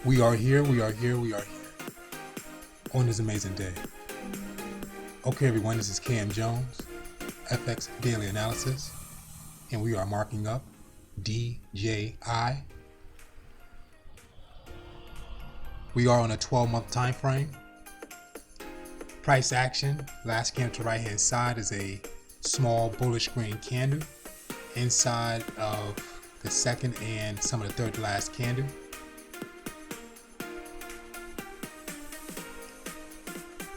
We are here on this amazing day. Okay, everyone, this is Cam Jones, FX Daily Analysis, and we are marking up DJI. We are on a 12-month time frame. Price action, last candle to the right-hand side is a small bullish green candle inside of the second and some of the third to last candle.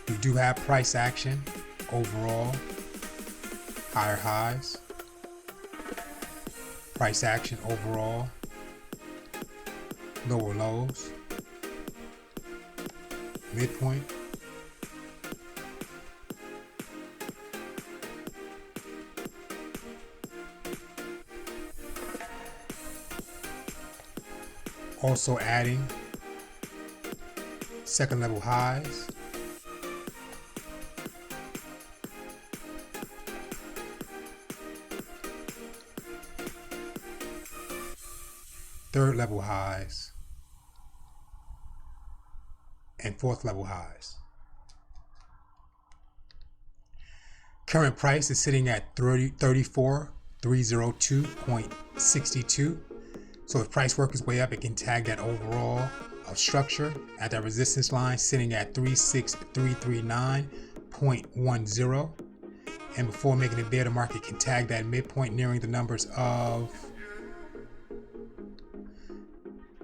We do have price action overall, higher highs, price action overall, lower lows, midpoint, also adding second level highs, third level highs, and fourth level highs. Current price is sitting at 34,302.62. So if price work its way up, it can tag that overall structure at that resistance line sitting at 36,339.10. And before making it there, the market can tag that midpoint nearing the numbers of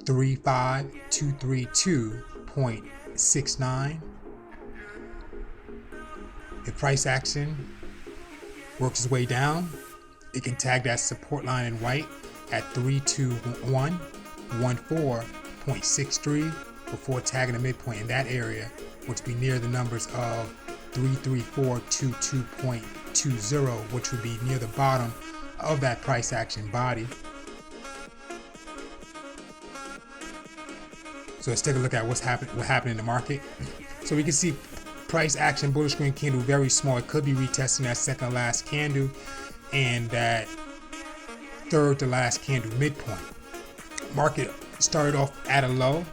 35,232.69. If price action works its way down, it can tag that support line in white at 32114.63 before tagging the midpoint in that area, which would be near the numbers of 33422.20, which would be near the bottom of that price action body. So let's take a look at what happened in the market. So we can see price action bullish green candle very small. It could be retesting that second last candle and that third to last candle midpoint. Market started off at a low,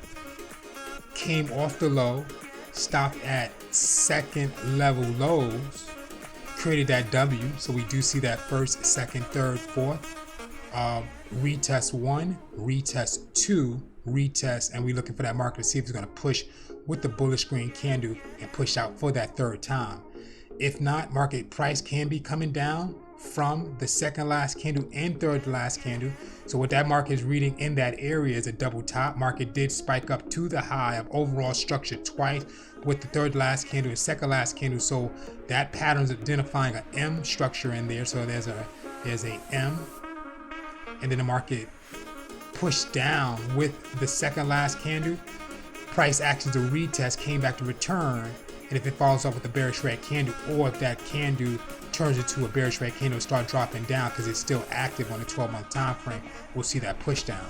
came off the low, stopped at second level lows, created that W. So we do see that first, second, third, fourth. Retest 1, retest 2, retest, and we're looking for that market to see if it's going to push with the bullish green candle and push out for that third time. If not, market price can be coming down from the second last candle and third last candle. So what that market is reading in that area is a double top. Market did spike up to the high of overall structure twice with the third last candle and second last candle. So that pattern is identifying an M structure in there. So there's a M, and then the market pushed down with the second last candle. Price action to retest, came back to return, and if it falls off with a bearish red candle, or if that candle turns into a bearish red candle and start dropping down because it's still active on a 12-month time frame, we'll see that push down.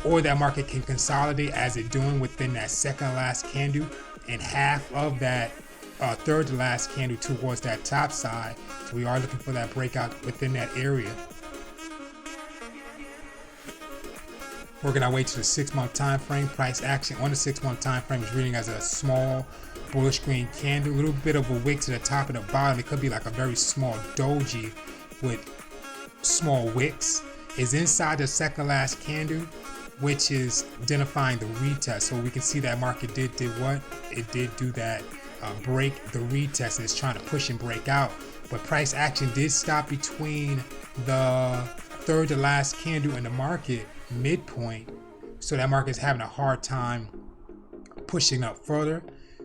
Or that market can consolidate as it's doing within that second last candle and half of that third to last candle towards that top side. So we are looking for that breakout within that area. Working our way to the 6-month time frame. Price action on the 6-month time frame is reading as a small bullish green candle, a little bit of a wick to the top and the bottom. It could be like a very small doji with small wicks. Is inside the second last candle, which is identifying the retest. So we can see that market did what? It did do that break the retest, and it's trying to push and break out. But price action did stop between the third to last candle in the market midpoint, so that market is having a hard time pushing up further.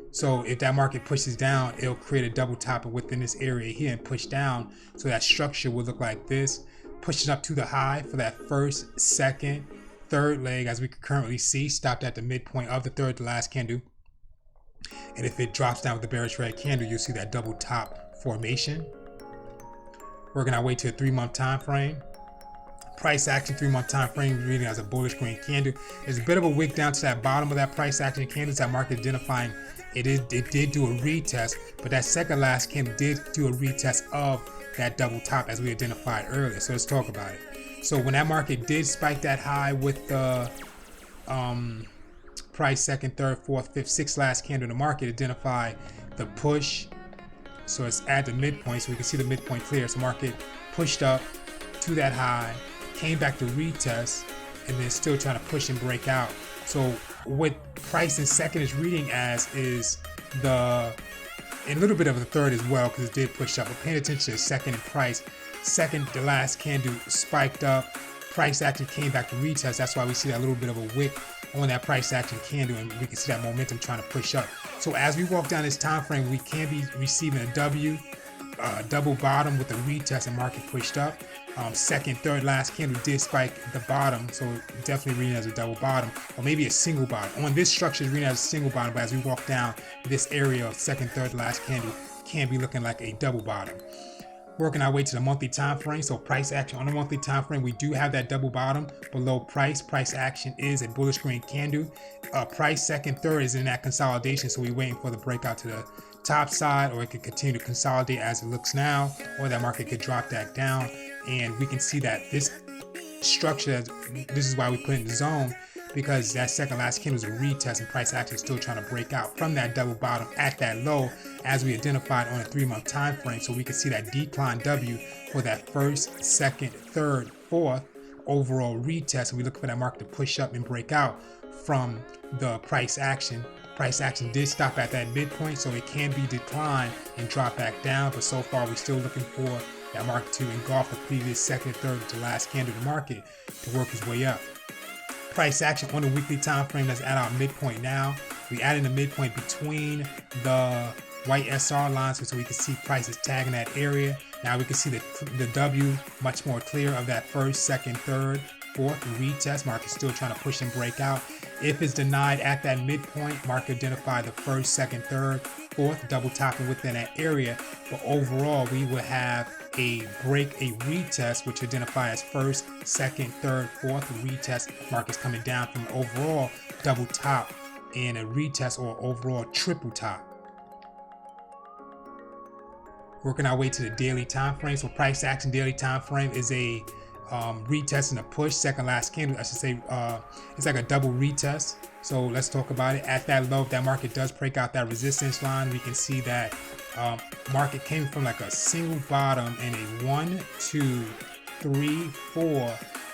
So if that market pushes down, it'll create a double top within this area here and push down. So that structure will look like this, pushing up to the high for that first, second, third leg, as we can currently see, stopped at the midpoint of the third to last candle. And if it drops down with the bearish red candle, you'll see that double top formation. Working our way to a 3-month time frame. Price action 3-month time frame reading as a bullish green candle. There's a bit of a wick down to that bottom of that price action candle. That market identifying it did do a retest, but that second last candle did do a retest of that double top as we identified earlier. So let's talk about it. So when that market did spike that high with the price, second, third, fourth, fifth, sixth last candle in the market, identify the push. So it's at the midpoint, so we can see the midpoint clear. So market pushed up to that high, came back to retest, and then still trying to push and break out. So what price in second is reading as is and a little bit of the third as well, because it did push up. But paying attention to second and price. Second, the last candle spiked up. Price action came back to retest. That's why we see that little bit of a wick on that price action candle, and we can see that momentum trying to push up. So as we walk down this time frame, we can be receiving a double bottom with a retest and market pushed up. Second, third, last candle did spike the bottom, so definitely reading as a double bottom, or maybe a single bottom. On this structure, it's reading as a single bottom, but as we walk down this area of second, third, last candle, can be looking like a double bottom. Working our way to the monthly time frame. So price action on the monthly time frame, we do have that double bottom below price. Price action is a bullish green candle. Price second, third is in that consolidation, so we're waiting for the breakout to the top side, or it could continue to consolidate as it looks now, or that market could drop back down. And we can see that this structure, this is why we put it in the zone, because that second last candle is a retest and price action is still trying to break out from that double bottom at that low, as we identified on a 3-month time frame. So we can see that decline W for that first, second, third, fourth overall retest, and we look for that market to push up and break out from the price action. Price action did stop at that midpoint, so it can be declined and drop back down, but so far we're still looking for that market to engulf the previous second, third to last candle of the market to work its way up. Price action on the weekly time frame, that's at our midpoint now. We added the midpoint between the white SR lines, so we can see prices tagging that area. Now we can see the W much more clear of that first, second, third, fourth retest. Market still trying to push and break out. If it's denied at that midpoint, market identify the first, second, third, fourth, double topping within that area. But overall, we will have a retest, which identify as first, second, third, fourth retest. Markets coming down from overall double top and a retest or overall triple top. Working our way to the daily time frame. So price action daily time frame is a retest and a push. Second last candle, I should say, it's like a double retest. So let's talk about it. At that low, if that market does break out that resistance line, we can see that market came from like a single bottom and a 1, 2, 3, 4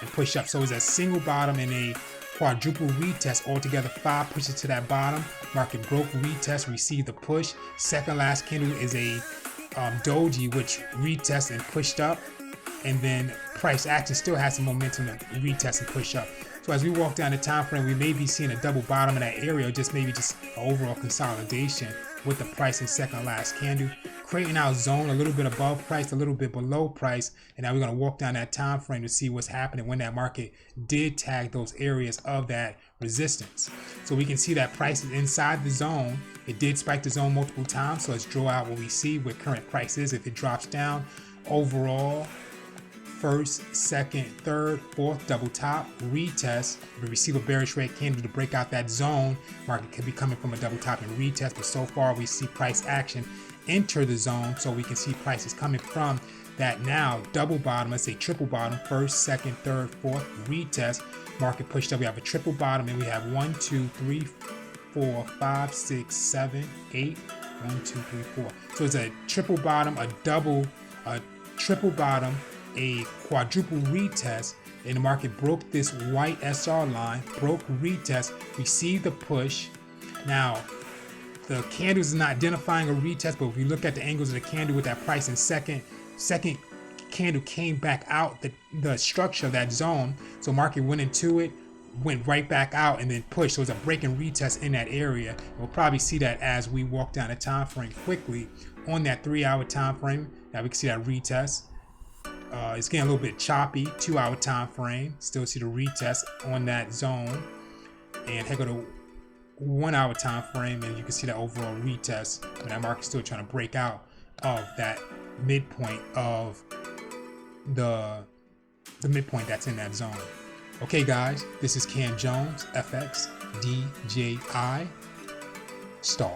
and push up. So it's a single bottom and a quadruple retest, altogether 5 pushes to that bottom. Market broke retest, received the push. Second last candle is a doji, which retest and pushed up, and then price action still has some momentum to retest and push up. So as we walk down the time frame, we may be seeing a double bottom in that area, or just maybe just an overall consolidation with the price in second last candle, creating our zone a little bit above price, a little bit below price. And now we're going to walk down that time frame to see what's happening when that market did tag those areas of that resistance. So we can see that price is inside the zone. It did spike the zone multiple times, so let's draw out what we see where current price is. If it drops down, overall first, second, third, fourth double top retest, we receive a bearish red candle to break out that zone. Market could be coming from a double top and retest, but so far we see price action enter the zone, so we can see prices coming from that now double bottom, let's say triple bottom, first, second, third, fourth retest. Market pushed up. We have a triple bottom, and we have 1, 2, 3, 4, 5, 6, 7, 8. 1, 2, 3, 4. So it's a triple bottom, a triple bottom, a quadruple retest, and the market broke this white SR line, broke retest, received the push. Now the candles is not identifying a retest, but if we look at the angles of the candle with that price in second candle came back out the structure of that zone, so market went into it, went right back out, and then pushed. So it's a break and retest in that area. We'll probably see that as we walk down the time frame quickly on that 3-hour time frame. Now we can see that retest. It's getting a little bit choppy. 2-hour time frame, still see the retest on that zone, and head go to 1-hour time frame, and you can see that overall retest when that market's still trying to break out of that midpoint of the midpoint that's in that zone. Okay guys, this is Cam Jones, FX, DJI, Star.